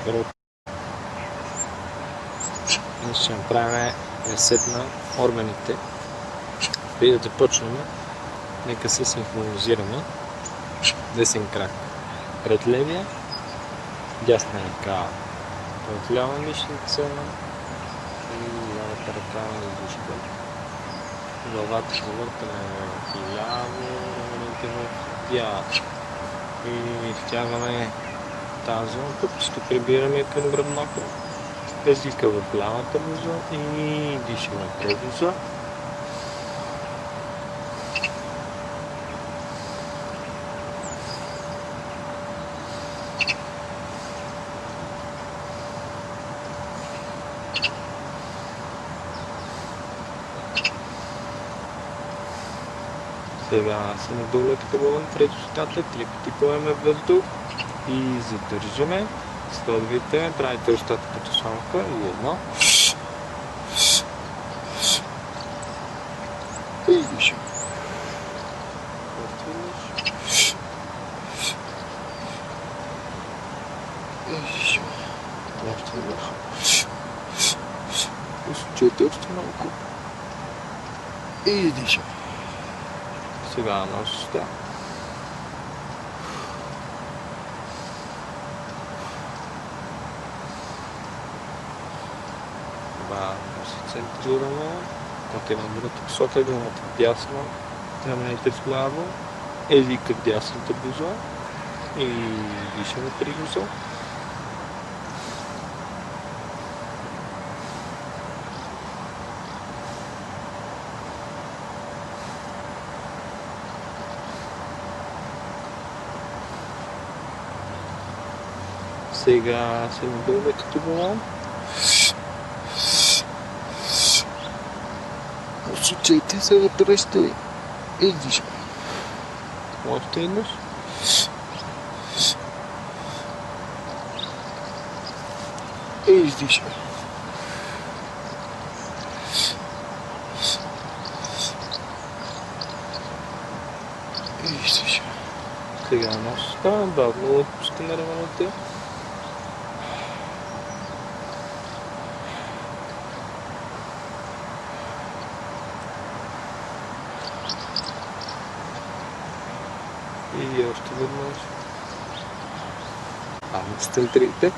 Ние ще направим ресет на органите. Преди да започнем, нека се синхронизираме. Десен крак пред левия, дясна ръка пред лява мишница и лявата ръка на издушка. Главата ще въртаме в ляво, раменете в дясно. И изтягаме тази тук, ще прибираме към гръбнака. Езика в лявата буза и дишаме през буза. Сега се надолете вън пред устата, 3 пъти поеме въздух и задържаме. Следвайте, правите устата като сламка и едно. И дишаме. И дишаме. Още върху. Изучете още малко. И дишаме. Сега на уста. Бавно се центрираме. Отиваме в другата посока, главата дясно, раменете вляво, езика в дясната буза и дишаме при буза. Сега се надълбе като голям. Осучайте се вътръща и дишаме. Още еднъж. И издишаме. И издишаме. Сега носата, бавно отпускаме раменете. И още веднъж. Бавно се центрирайте.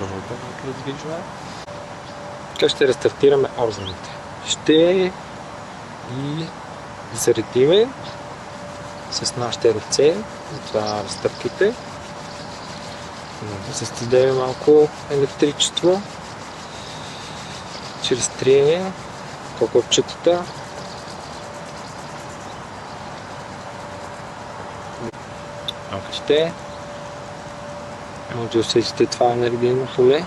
Работа раздвижва. Така ще рестартираме органите. Ще ги заредиме с нашите ръце. Затова разтърките. Създадем малко електричество чрез триене по копчетата. Ако ще, може да усетите това енергийно поле.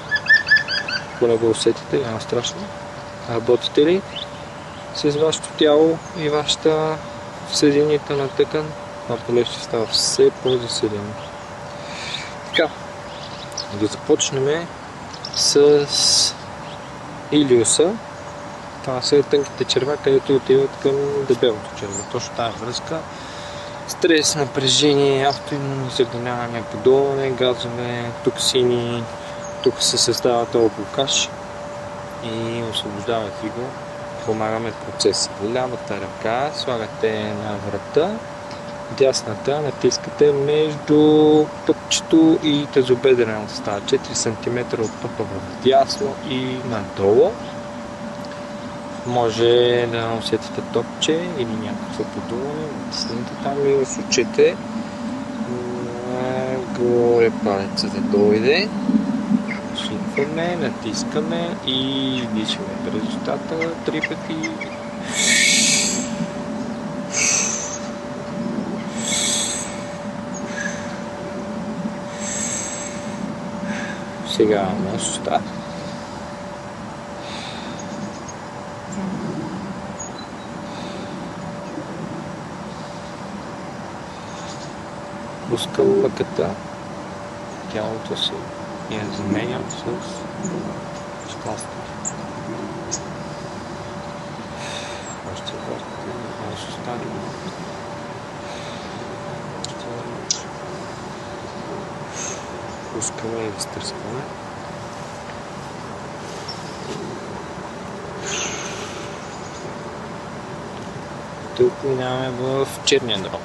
Ако не го усетите, няма страшно. Работите ли с вашето тяло и вашата съединителна тъкан, това поле ще става все по-засилено. Така, да започнем с илиуса. Това са тънките черва, където отиват към дебелото черво. Точно тази връзка. Стрес, напрежение, автоимунно загряване, подолване, газове, токсини. Тук се създава този блокаж и освобождавайки го, помагаме процеса. Лявата ръка слагате на врата, дясната натискате между пъпчето и тазобедрената става 4 см от пъпа в дясно и надолу. Може да усетите топче или някакво подуване, натиснете там и усучете. Горе палеца да дойде. Шипваме, натискаме и дишаме през устата 3 пъти. Сега на уста. Пускам лъката, тялото си и я заменям с щастие. Още върти, още стали. Пускаме и разтърскваме. Тук минаваме в черния дроб.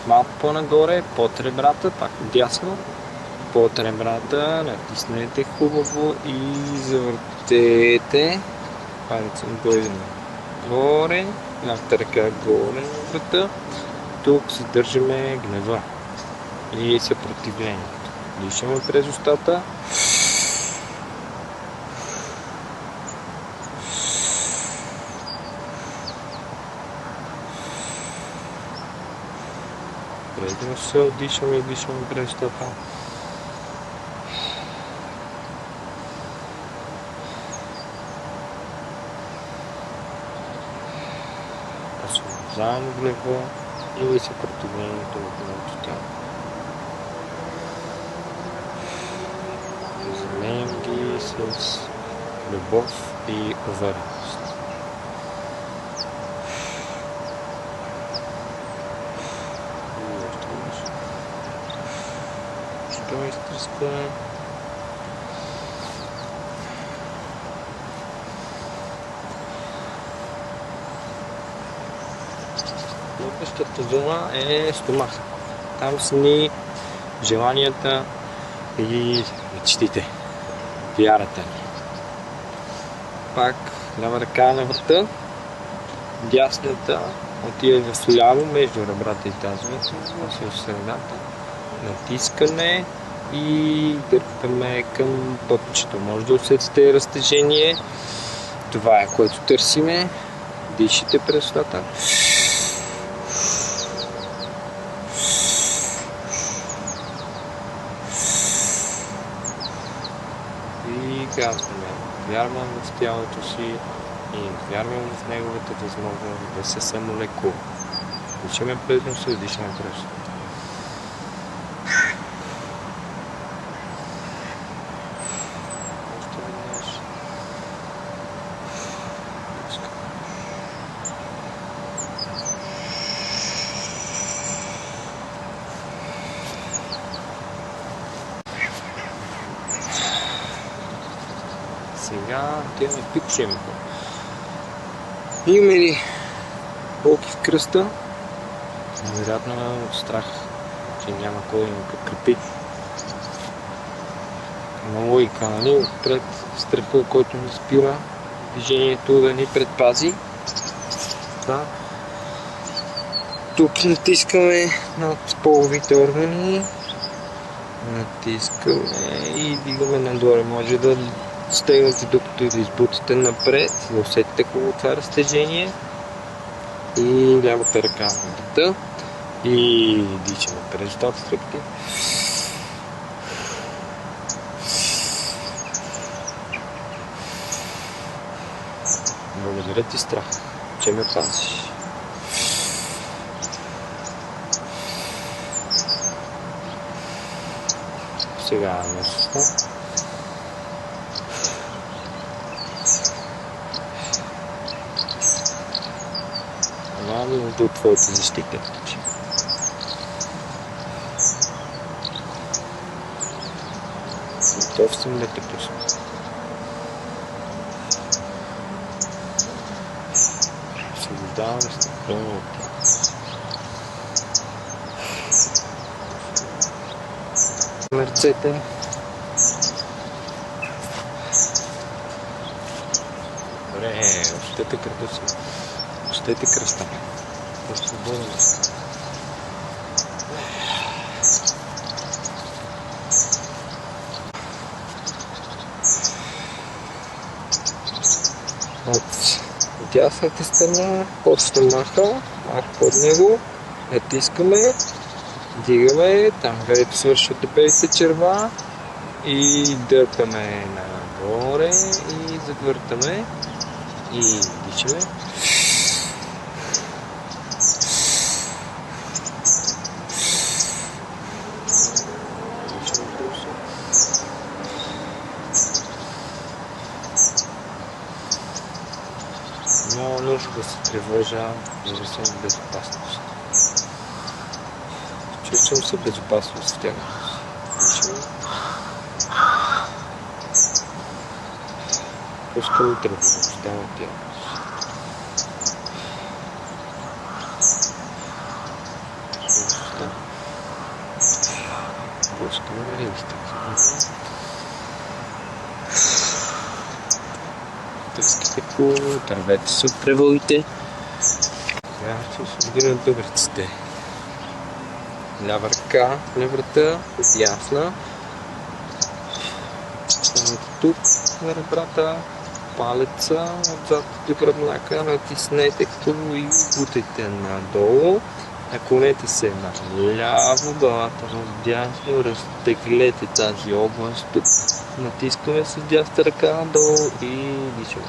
Малко по-нагоре, под ребрата, пак отдясно. Под ребрата, натиснете хубаво и завъртете. Палецът дойде нагоре, едната ръка горе на врата. Тук задържаме гнева и съпротивлението. Дишаме през устата. Предно се дишаме и дишаме през устата. Освобождаваме гнева и съпротивлението в гневото тяло. Заменям ги с любов и увереност. И още веднъж. Що изтръскваме? Следващата дума е стомаха. Там са ни желанията и мечтите, вярата ни. Пак лява ръка на врата, дясната отива в ляво между ребрата и тазовете, в средата. Натискане и дърпаме към пъпчето. Може да усетите разтежение. Това е, което търсиме. Дишите през устата. И казваме, вярвам в тялото си и вярвам в неговата възможност да се самолекува. Дишаме през носа, дишаме през устата. Още веднъж. Сега отиваме в пикшемето. Имаме ли болки в кръста? Вероятно от страх, че няма кой да ни подкрепи. Има логика, нали? Отпред страха, който ни спира движението да ни предпази. Да. Тук натискаме над половите органи. Натискаме и дигаме надолу. Може да стегнете докато и да избутате напред, да усетите хубаво това разтежение. И лявата ръка на врата. И дишаме през устата стръпки. Благодаря ти, страх, че ме пазиш. Сега место. Нямам до твоята защита. Готов съм да те пусна. Освобождавам се напълно от тях. Ръцете. Добре, ощете кръста си. Ощете кръста. Свободен. От дясната страна, под стомаха, малко под него, натискаме, дигаме, там където свършват дебелите черва и дърпаме нагоре и завъртаме и дишаме. Няма нужда да се тревожа, за да съм в безопасност. Чувствам се безопасност в тях. по-скоро тревожността на тялото. По-скоро реалистично. Тръските по, тървете се от тревогите. Сега ще се вдигнат бъбреците. Лява ръка, леврата, дясна. Станете тук на ребрата, палеца отзад до гръбнака, натиснете като и бутайте надолу. Наклонете се наляво, главата надясно, разтеглете тази област тук. Натискаме с дясната ръка надолу и дишаме.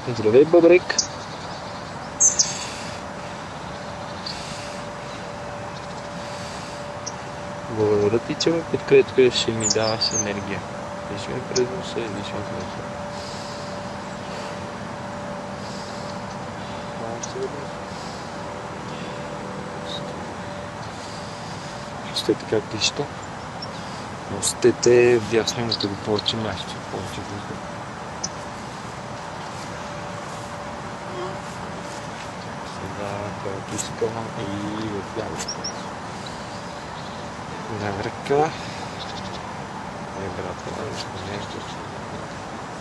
Здравей, бъбрек! Благодаря ти, че ме подкрепяш и ми даваш енергия. Дишаме през носа и дишаме през носа. Пустете как дишате. Пустете вясно, имате го повече място, повече въздух. Сега който искам и отвявам. Лява ръка. Леврата нещо.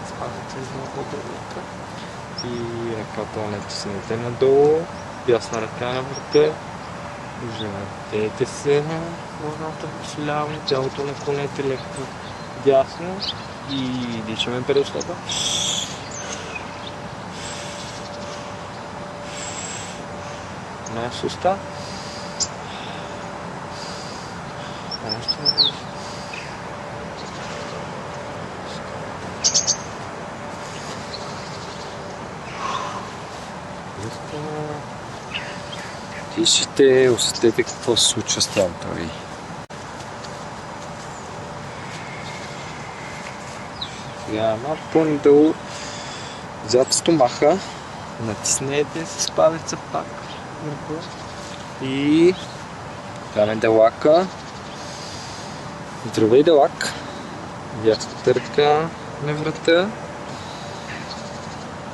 Спадате много ръка. И ръката натиснете надолу. Дясна ръка на върха. Завъртете се на главата вляво. Тялото наклонете леко дясно. И дишаме през устата. На уста. Дишите, усетете какво се случва с тялото ви. Сега малко по-надолу зад стомаха. Натиснете с палеца пак и каме делака. Здравей, делак. Дясната ръка на врата.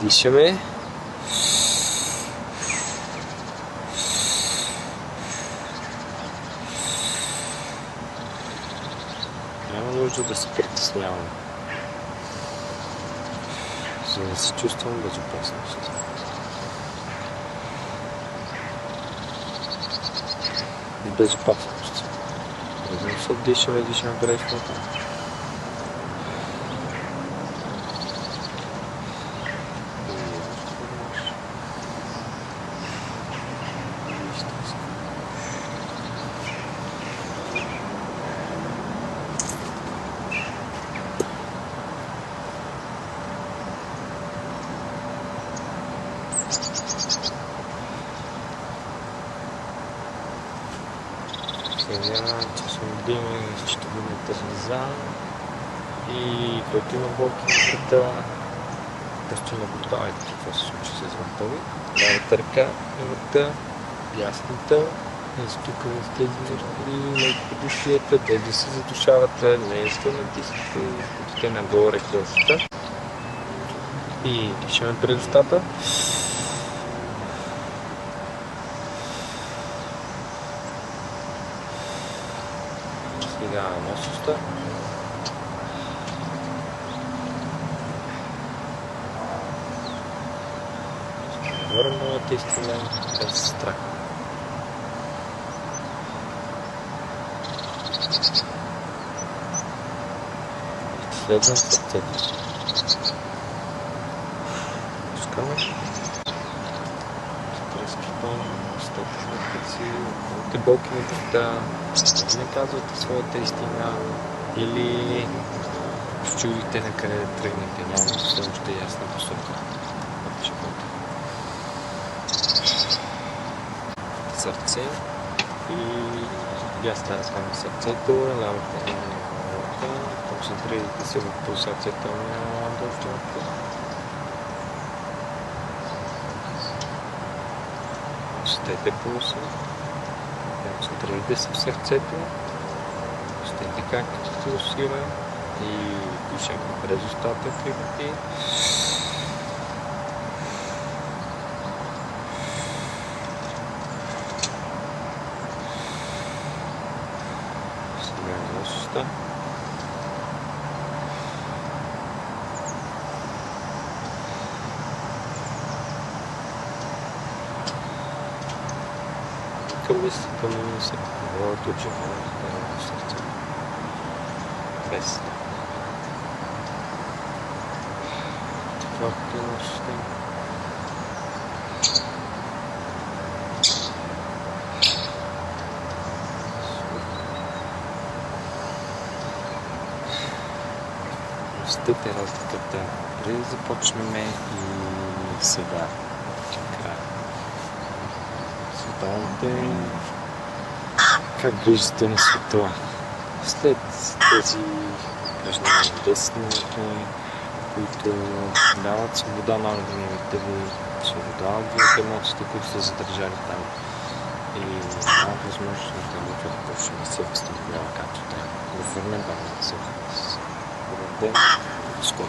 Дишаме. Няма нужда да се притесняваме, за да се чувствам безопасност. Безопасност. Дишаме през устата. Сега че съм един, ще видите слеза и който има болки на врата, просто наблюдавайте какво се случи с врата ви. Лявата ръка на врата, дясната, тук в тези нерви, леко дишията, без да се задушавате, леко натискате, спустите нагоре кълсата и дишаме през устата. Сега нососта. Върнете изстрелен без страх. Следвам сърцето. Пускаме. Имате болки на врата, не казвате своята истина или чудите на къде да тръгнете, няма все още ясна посока от живота. Сърце и дясна ръка на сърцето, лявата на главата, концентрирайте се в пулсацията на дъвчата. Усетете пулса. Концентрирайте се в сърцето. усетете как се усила и дишаме през устата 3 пъти. Сега с уста. Към мислите му се говорят очевидно в сърце. Без. Това е нашата. Стъпи разликата преди да започнем и сега. Така. Създавате как виждате на света. След тези упражнения 10 минути, които дават свобода на органите ви, свобода от емоциите, които са задържали там и дават възможност на това да почне да се възстановява както трябва. Да върне баланса с ден. Скоро.